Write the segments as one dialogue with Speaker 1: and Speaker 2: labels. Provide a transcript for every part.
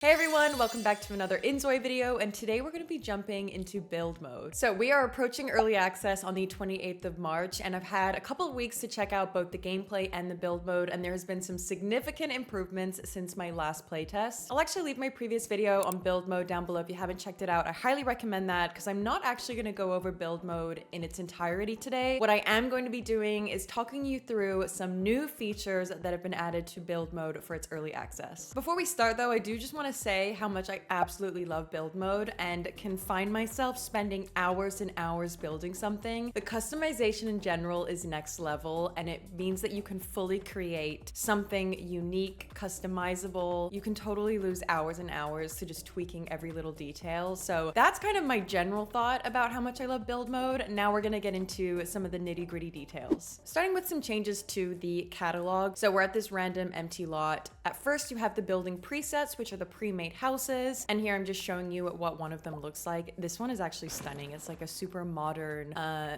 Speaker 1: Hey everyone, welcome back to another INZOI video, and today we're going to be jumping into build mode. So we are approaching early access on the 28th of March, and I've had a couple of weeks to check out both the gameplay and the build mode, and there has been some significant improvements since my last playtest. I'll actually leave my previous video on build mode down below if you haven't checked it out. I highly recommend that because I'm not actually going to go over build mode in its entirety today. What I am going to be doing is talking you through some new features that have been added to build mode for its early access. Before we start though, I do just want to say how much I absolutely love build mode and can find myself spending hours and hours building something. The customization in general is next level, and it means that you can fully create something unique, customizable. You can totally lose hours and hours to just tweaking every little detail. So that's kind of my general thought about how much I love build mode. Now we're gonna get into some of the nitty-gritty details. Starting with some changes to the catalog. So we're at this random empty lot. At first you have the building presets, which are the pre-made houses, and here I'm just showing you what one of them looks like. This one is actually stunning. It's like a super modern,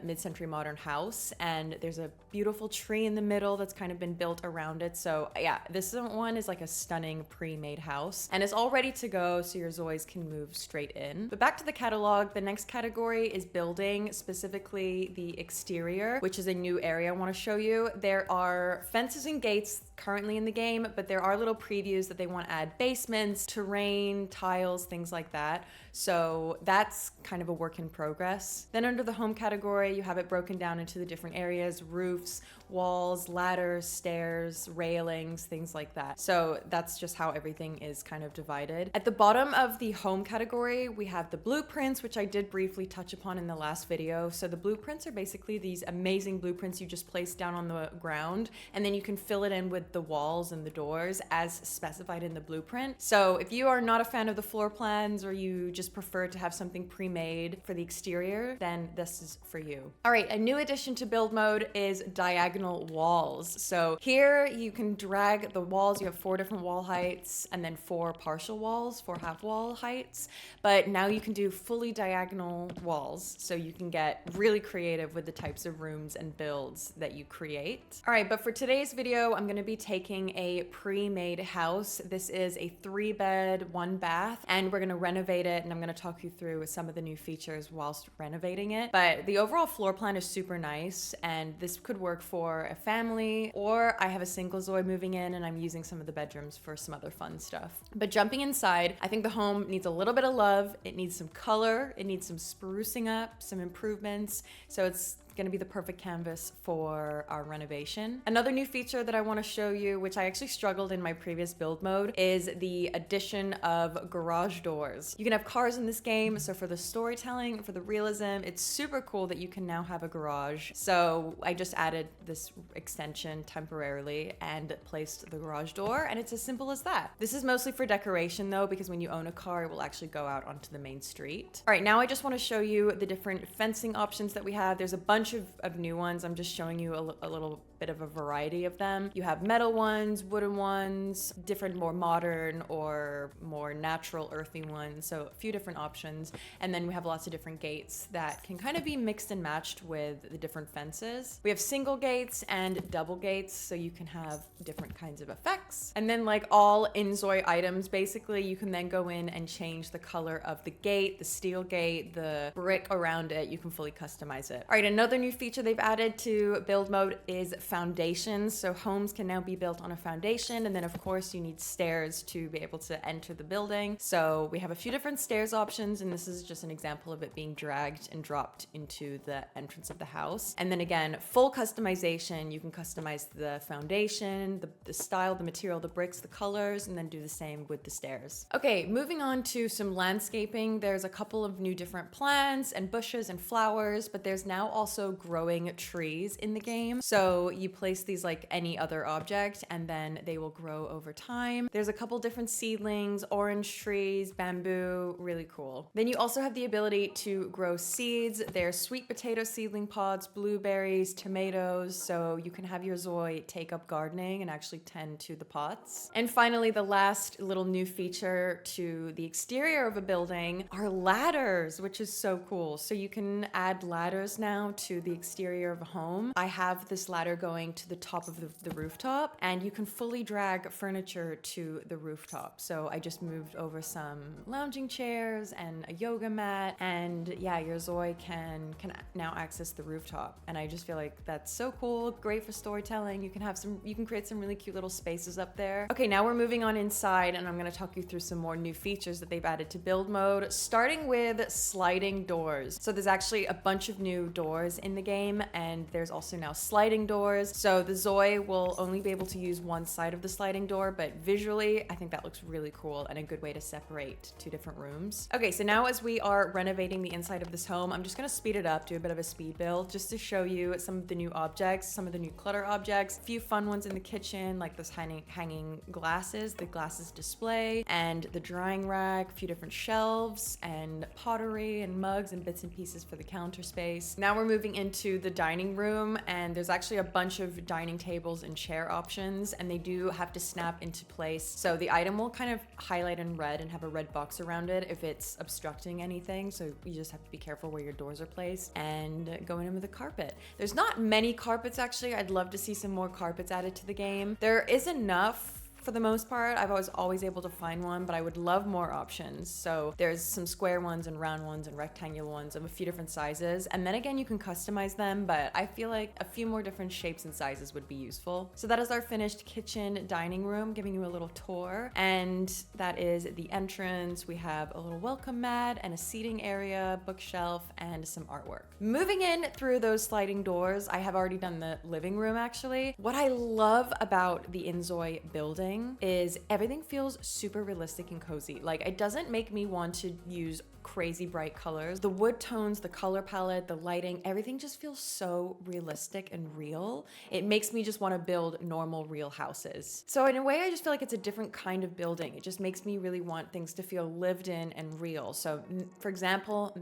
Speaker 1: mid-century modern house, and there's a beautiful tree in the middle that's kind of been built around it. So yeah, this one is like a stunning pre-made house, and it's all ready to go, so your Zois can move straight in. But back to the catalog, the next category is building, specifically the exterior, which is a new area I want to show you. There are fences and gates currently in the game, but there are little previews that they want to add basements, terrain, tiles, things like that. So that's kind of a work in progress. Then under the home category, you have it broken down into the different areas: roofs, walls, ladders, stairs, railings, things like that. So that's just how everything is kind of divided. At the bottom of the home category, we have the blueprints, which I did briefly touch upon in the last video. So the blueprints are basically these amazing blueprints you just place down on the ground, and then you can fill it in with the walls and the doors as specified in the blueprint. So if you are not a fan of the floor plans, or you just prefer to have something pre-made for the exterior, then this is for you. All right, a new addition to build mode is diagonal walls. So here you can drag the walls. You have 4 different wall heights and then 4 partial walls, 4 half wall heights. But now you can do fully diagonal walls. So you can get really creative with the types of rooms and builds that you create. All right, but for today's video, I'm gonna be taking a pre-made house. This is a 3-bed, 1-bath, and we're gonna renovate it, and I'm gonna talk you through some of the new features whilst renovating it. But the overall floor plan is super nice, and this could work for a family, or I have a single Zoi moving in and I'm using some of the bedrooms for some other fun stuff. But jumping inside, I think the home needs a little bit of love. It needs some color. It needs some sprucing up, some improvements. So it's going to be the perfect canvas for our renovation. Another new feature that I want to show you, which I actually struggled in my previous build mode, is the addition of garage doors. You can have cars in this game, so for the storytelling, for the realism, it's super cool that you can now have a garage. So I just added this extension temporarily and placed the garage door, and it's as simple as that. This is mostly for decoration though, because when you own a car, it will actually go out onto the main street. All right, now I just want to show you the different fencing options that we have. There's a bunch of new ones. I'm just showing you a little bit of a variety of them. You have metal ones, wooden ones, different more modern or more natural earthy ones. So a few different options. And then we have lots of different gates that can kind of be mixed and matched with the different fences. We have single gates and double gates, so you can have different kinds of effects. And then like all INZOI items, basically you can then go in and change the color of the gate, the steel gate, the brick around it. You can fully customize it. All right, another new feature they've added to build mode is foundations. So homes can now be built on a foundation, and then of course you need stairs to be able to enter the building. So we have a few different stairs options, and this is just an example of it being dragged and dropped into the entrance of the house. And then again, full customization. You can customize the foundation, the style, the material, the bricks, the colors, and then do the same with the stairs. Okay, moving on to some landscaping. There's a couple of new different plants and bushes and flowers, but there's now also growing trees in the game. So you place these like any other object, and then they will grow over time. There's a couple different seedlings, orange trees, bamboo, really cool. Then you also have the ability to grow seeds. There's sweet potato seedling pods, blueberries, tomatoes. So you can have your Zoi take up gardening and actually tend to the pots. And finally, the last little new feature to the exterior of a building are ladders, which is so cool. So you can add ladders now to the exterior of a home. I have this ladder going going to the top of the rooftop, and you can fully drag furniture to the rooftop. So I just moved over some lounging chairs and a yoga mat, and yeah, your Zoi can now access the rooftop. And I just feel like that's so cool, great for storytelling. You can create some really cute little spaces up there. Okay, now we're moving on inside, and I'm gonna talk you through some more new features that they've added to build mode, starting with sliding doors. So there's actually a bunch of new doors in the game, and there's also now sliding doors. So the Zoi will only be able to use one side of the sliding door, but visually, I think that looks really cool and a good way to separate two different rooms. Okay, so now as we are renovating the inside of this home, I'm just gonna speed it up, do a bit of a speed build, just to show you some of the new objects, some of the new clutter objects, a few fun ones in the kitchen, like this hanging glasses, the glasses display, and the drying rack, a few different shelves, and pottery and mugs and bits and pieces for the counter space. Now we're moving into the dining room, and there's actually a bunch of dining tables and chair options, and they do have to snap into place. So the item will kind of highlight in red and have a red box around it if it's obstructing anything. So you just have to be careful where your doors are placed, and going in with a carpet. There's not many carpets actually. I'd love to see some more carpets added to the game. There is enough for the most part. I was always able to find one, but I would love more options. So there's some square ones and round ones and rectangular ones of a few different sizes. And then again, you can customize them, but I feel like a few more different shapes and sizes would be useful. So that is our finished kitchen dining room, giving you a little tour. And that is the entrance. We have a little welcome mat and a seating area, bookshelf, and some artwork. Moving in through those sliding doors, I have already done the living room actually. What I love about the INZOI building is everything feels super realistic and cozy. Like, it doesn't make me want to use crazy bright colors. The wood tones, the color palette, the lighting, everything just feels so realistic and real. It makes me just want to build normal real houses. So in a way, I just feel like it's a different kind of building. It just makes me really want things to feel lived in and real. So for example,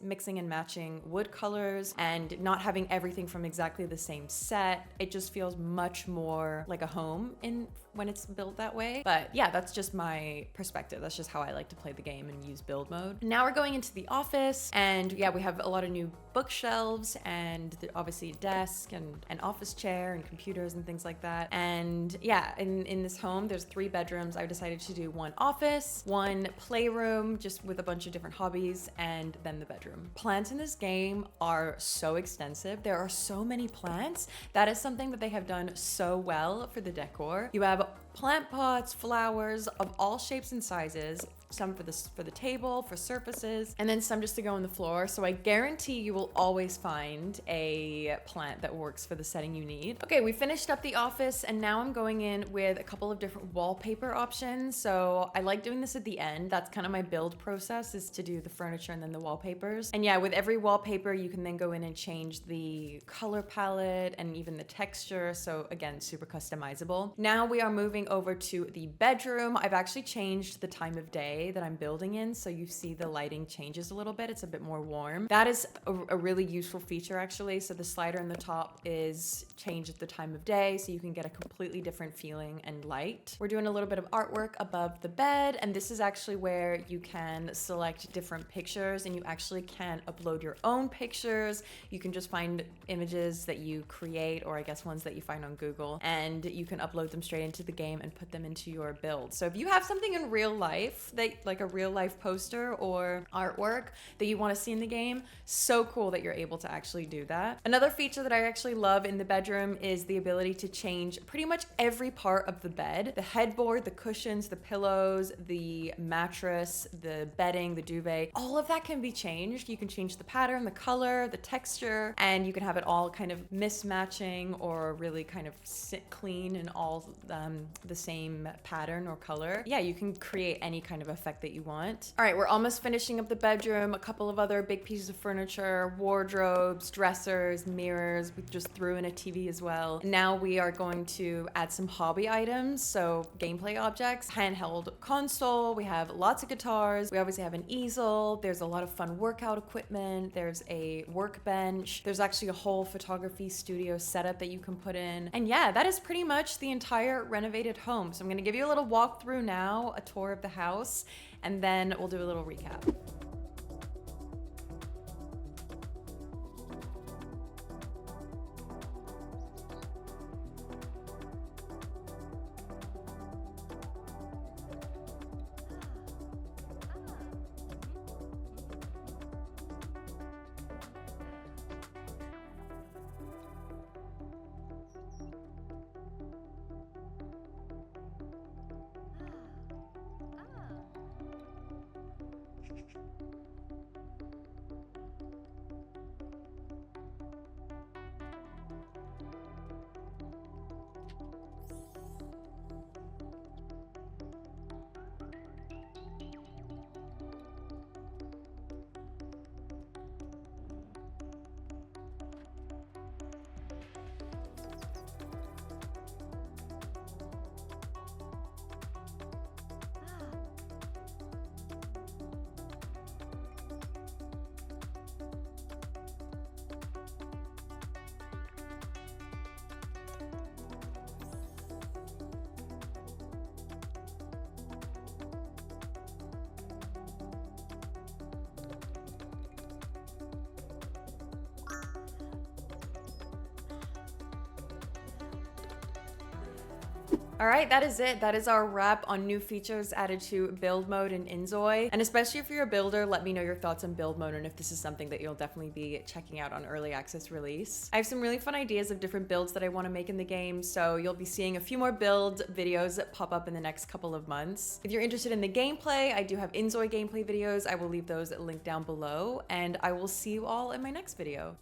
Speaker 1: mixing and matching wood colors and not having everything from exactly the same set. It just feels much more like a home when it's built that way. But yeah, that's just my perspective. That's just how I like to play the game and use build mode. Now we're going into the office, and yeah, we have a lot of new bookshelves and obviously a desk and an office chair and computers and things like that. And yeah, in this home, there's 3 bedrooms. I decided to do 1 office, 1 playroom, just with a bunch of different hobbies, and then the bedroom. Plants in this game are so extensive. There are so many plants. That is something that they have done so well for the decor. You have plant pots, flowers of all shapes and sizes, some for the table, for surfaces, and then some just to go on the floor. So I guarantee you will always find a plant that works for the setting you need. Okay, we finished up the office, and now I'm going in with a couple of different wallpaper options. So I like doing this at the end. That's kind of my build process, is to do the furniture and then the wallpapers. And yeah, with every wallpaper, you can then go in and change the color palette and even the texture. So again, super customizable. Now we are moving over to the bedroom. I've actually changed the time of day that I'm building in, so you see the lighting changes a little bit. It's a bit more warm. That is a really useful feature actually. So the slider in the top is changed at the time of day, so you can get a completely different feeling and light. We're doing a little bit of artwork above the bed, and this is actually where you can select different pictures, and you actually can upload your own pictures. You can just find images that you create, or I guess ones that you find on Google, and you can upload them straight into the game and put them into your build. So if you have something in real life, like a real life poster or artwork that you want to see in the game, so cool that you're able to actually do that. Another feature that I actually love in the bedroom is the ability to change pretty much every part of the bed. The headboard, the cushions, the pillows, the mattress, the bedding, the duvet, all of that can be changed. You can change the pattern, the color, the texture, and you can have it all kind of mismatching or really kind of sit clean and all the same pattern or color. Yeah, you can create any kind of effect that you want. All right, we're almost finishing up the bedroom. A couple of other big pieces of furniture, wardrobes, dressers, mirrors. We just threw in a TV as well. Now we are going to add some hobby items, so gameplay objects, handheld console. We have lots of guitars. We obviously have an easel. There's a lot of fun workout equipment. There's a workbench. There's actually a whole photography studio setup that you can put in. And yeah, that is pretty much the entire renovated home. So I'm gonna give you a little walkthrough now, a tour of the house, and then we'll do a little recap. All right, that is it. That is our wrap on new features added to build mode in INZOI. And especially if you're a builder, let me know your thoughts on build mode and if this is something that you'll definitely be checking out on early access release. I have some really fun ideas of different builds that I want to make in the game, so you'll be seeing a few more build videos pop up in the next couple of months. If you're interested in the gameplay, I do have INZOI gameplay videos. I will leave those linked down below, and I will see you all in my next video.